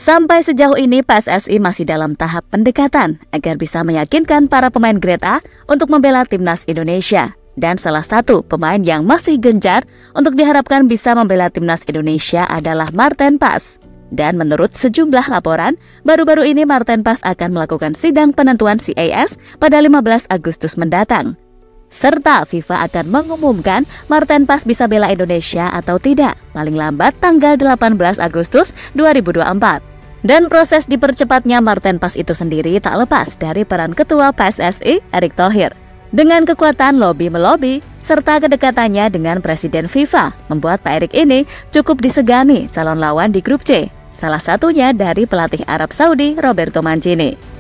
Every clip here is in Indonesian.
Sampai sejauh ini PSSI masih dalam tahap pendekatan agar bisa meyakinkan para pemain grade A untuk membela timnas Indonesia. Dan salah satu pemain yang masih gencar untuk diharapkan bisa membela timnas Indonesia adalah Marten Pas. Dan menurut sejumlah laporan, baru-baru ini Marten Pas akan melakukan sidang penentuan CAS pada 15 Agustus mendatang. Serta FIFA akan mengumumkan Marten Pas bisa bela Indonesia atau tidak, paling lambat tanggal 18 Agustus 2024. Dan proses dipercepatnya Marten Pas itu sendiri tak lepas dari peran Ketua PSSI, Erick Thohir. Dengan kekuatan lobby-melobi, serta kedekatannya dengan Presiden FIFA, membuat Pak Erick ini cukup disegani calon lawan di grup C. Salah satunya dari pelatih Arab Saudi, Roberto Mancini.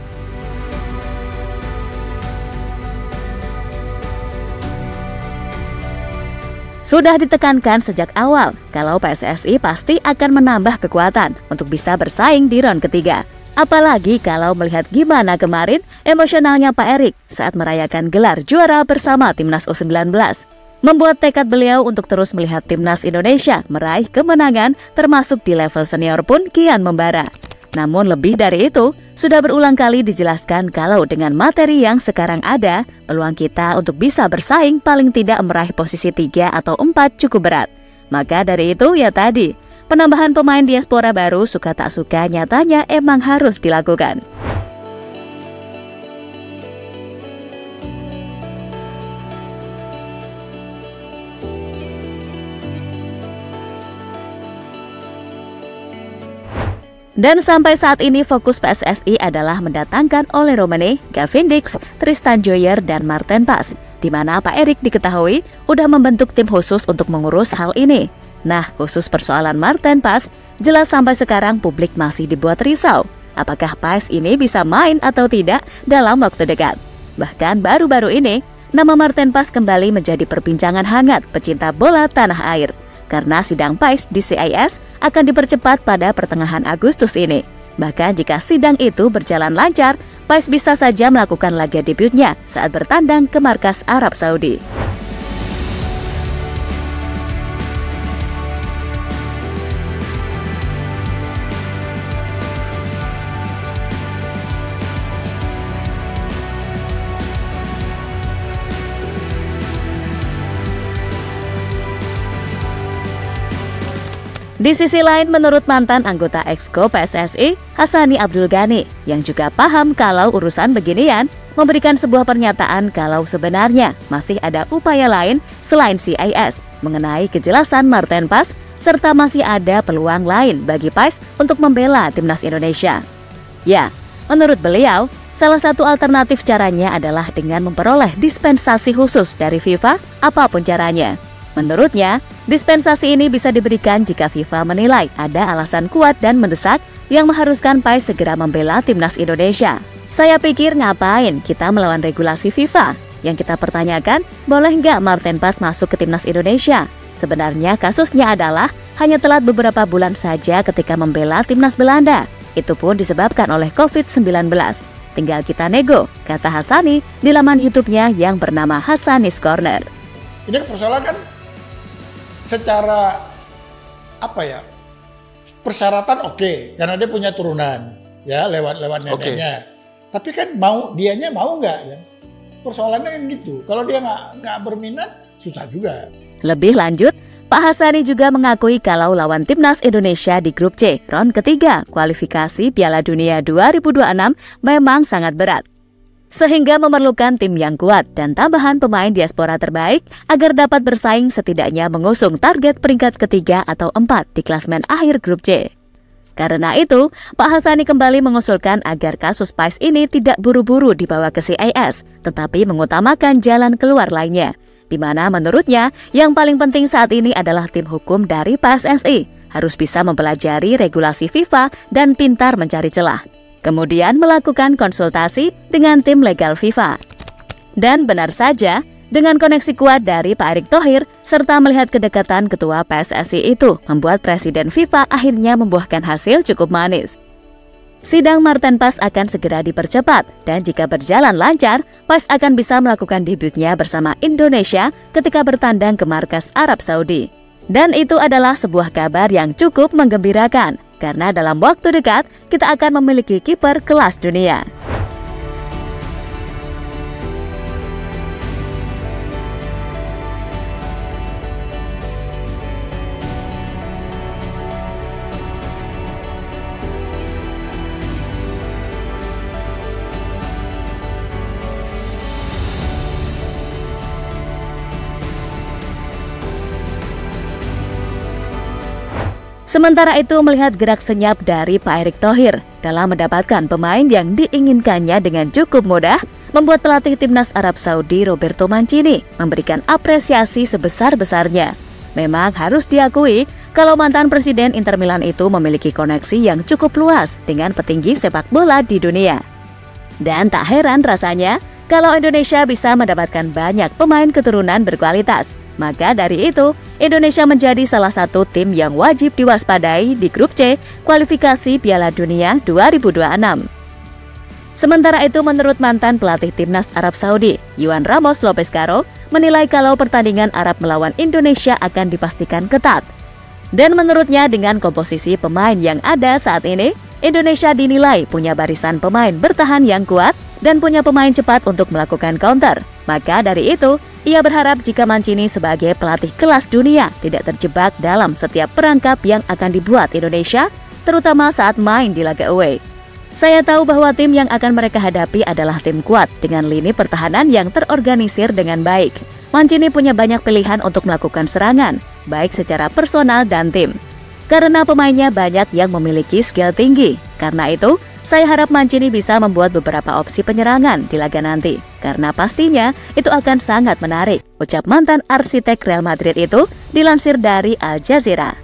Sudah ditekankan sejak awal kalau PSSI pasti akan menambah kekuatan untuk bisa bersaing di ronde ketiga. Apalagi kalau melihat gimana kemarin emosionalnya Pak Erick saat merayakan gelar juara bersama Timnas U19. Membuat tekad beliau untuk terus melihat Timnas Indonesia meraih kemenangan termasuk di level senior pun kian membara. Namun lebih dari itu, sudah berulang kali dijelaskan kalau dengan materi yang sekarang ada, peluang kita untuk bisa bersaing paling tidak meraih posisi 3 atau 4 cukup berat. Maka dari itu ya tadi, penambahan pemain diaspora baru suka tak suka nyatanya emang harus dilakukan. Dan sampai saat ini fokus PSSI adalah mendatangkan Ole Romane, Gavin Dix, Tristan Joyer, dan Marten Pas, di mana Pak Erick diketahui udah membentuk tim khusus untuk mengurus hal ini. Nah, khusus persoalan Marten Pas, jelas sampai sekarang publik masih dibuat risau. Apakah Pas ini bisa main atau tidak dalam waktu dekat? Bahkan baru-baru ini, nama Marten Pas kembali menjadi perbincangan hangat pecinta bola tanah air. Karena sidang PAS di CAS akan dipercepat pada pertengahan Agustus ini. Bahkan jika sidang itu berjalan lancar, PAS bisa saja melakukan laga debutnya saat bertandang ke markas Arab Saudi. Di sisi lain, menurut mantan anggota Exco PSSI, Hassani Abdul Ghani, yang juga paham kalau urusan beginian, memberikan sebuah pernyataan kalau sebenarnya masih ada upaya lain selain CAS mengenai kejelasan Marten Pas, serta masih ada peluang lain bagi PAS untuk membela timnas Indonesia. Ya, menurut beliau, salah satu alternatif caranya adalah dengan memperoleh dispensasi khusus dari FIFA apapun caranya. Menurutnya, dispensasi ini bisa diberikan jika FIFA menilai ada alasan kuat dan mendesak yang mengharuskan PAS segera membela timnas Indonesia. Saya pikir ngapain kita melawan regulasi FIFA? Yang kita pertanyakan, boleh nggak Marten Pas masuk ke timnas Indonesia? Sebenarnya kasusnya adalah hanya telat beberapa bulan saja ketika membela timnas Belanda. Itu pun disebabkan oleh COVID-19. Tinggal kita nego, kata Hassani di laman YouTube-nya yang bernama Hassani's Corner. Ini persoalan kan secara persyaratan oke, karena dia punya turunan ya lewat neneknya. Tapi kan dianya mau nggak kan? Persoalannya kan gitu. Kalau dia nggak berminat, susah juga. Lebih lanjut, Pak Hassani juga mengakui kalau lawan timnas Indonesia di grup C ronde ketiga kualifikasi Piala Dunia 2026 memang sangat berat. Sehingga memerlukan tim yang kuat dan tambahan pemain diaspora terbaik agar dapat bersaing setidaknya mengusung target peringkat ketiga atau 4 di klasemen akhir grup C. Karena itu, Pak Hassani kembali mengusulkan agar kasus PAS ini tidak buru-buru dibawa ke CAS, tetapi mengutamakan jalan keluar lainnya. Di mana menurutnya yang paling penting saat ini adalah tim hukum dari PSSI harus bisa mempelajari regulasi FIFA dan pintar mencari celah. Kemudian melakukan konsultasi dengan tim legal FIFA. Dan benar saja, dengan koneksi kuat dari Pak Erick Thohir, serta melihat kedekatan ketua PSSI itu, membuat Presiden FIFA akhirnya membuahkan hasil cukup manis. Sidang Marten Pas akan segera dipercepat, dan jika berjalan lancar, Pas akan bisa melakukan debutnya bersama Indonesia ketika bertandang ke markas Arab Saudi. Dan itu adalah sebuah kabar yang cukup menggembirakan, karena dalam waktu dekat kita akan memiliki kiper kelas dunia. Sementara itu, melihat gerak senyap dari Pak Erick Thohir dalam mendapatkan pemain yang diinginkannya dengan cukup mudah, membuat pelatih timnas Arab Saudi Roberto Mancini memberikan apresiasi sebesar-besarnya. Memang harus diakui kalau mantan presiden Inter Milan itu memiliki koneksi yang cukup luas dengan petinggi sepak bola di dunia. Dan tak heran rasanya kalau Indonesia bisa mendapatkan banyak pemain keturunan berkualitas. Maka dari itu, Indonesia menjadi salah satu tim yang wajib diwaspadai di grup C kualifikasi Piala Dunia 2026. Sementara itu, menurut mantan pelatih timnas Arab Saudi, Juan Ramos Lopez Caro, menilai kalau pertandingan Arab melawan Indonesia akan dipastikan ketat. Dan menurutnya dengan komposisi pemain yang ada saat ini, Indonesia dinilai punya barisan pemain bertahan yang kuat dan punya pemain cepat untuk melakukan counter. Maka dari itu, ia berharap jika Mancini sebagai pelatih kelas dunia tidak terjebak dalam setiap perangkap yang akan dibuat Indonesia, terutama saat main di laga away. Saya tahu bahwa tim yang akan mereka hadapi adalah tim kuat dengan lini pertahanan yang terorganisir dengan baik. Mancini punya banyak pilihan untuk melakukan serangan, baik secara personal dan tim. Karena pemainnya banyak yang memiliki skill tinggi. Karena itu, saya harap Mancini bisa membuat beberapa opsi penyerangan di laga nanti. Karena pastinya itu akan sangat menarik, ucap mantan arsitek Real Madrid itu dilansir dari Al Jazeera.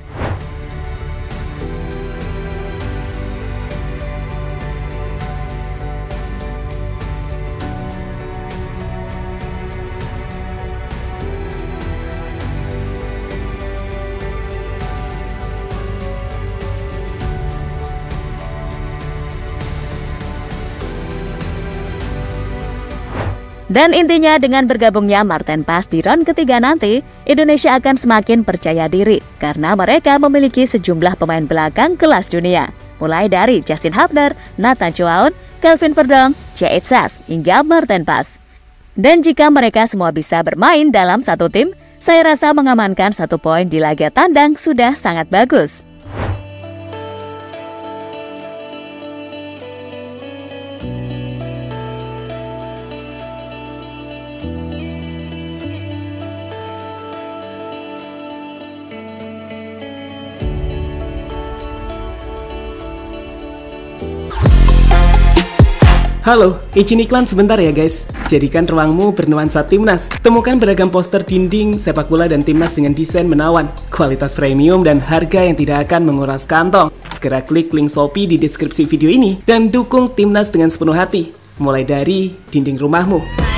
Dan intinya dengan bergabungnya Marten Pas di round ketiga nanti, Indonesia akan semakin percaya diri karena mereka memiliki sejumlah pemain belakang kelas dunia. Mulai dari Justin Hubner, Nathan Chuaon, Kelvin Verdong, Jay Itzas, hingga Marten Pas. Dan jika mereka semua bisa bermain dalam satu tim, saya rasa mengamankan 1 poin di laga tandang sudah sangat bagus. Halo, izin iklan sebentar ya guys. Jadikan ruangmu bernuansa timnas. Temukan beragam poster dinding, sepak bola dan timnas dengan desain menawan, kualitas premium dan harga yang tidak akan menguras kantong. Segera klik link Shopee di deskripsi video ini dan dukung timnas dengan sepenuh hati. Mulai dari dinding rumahmu.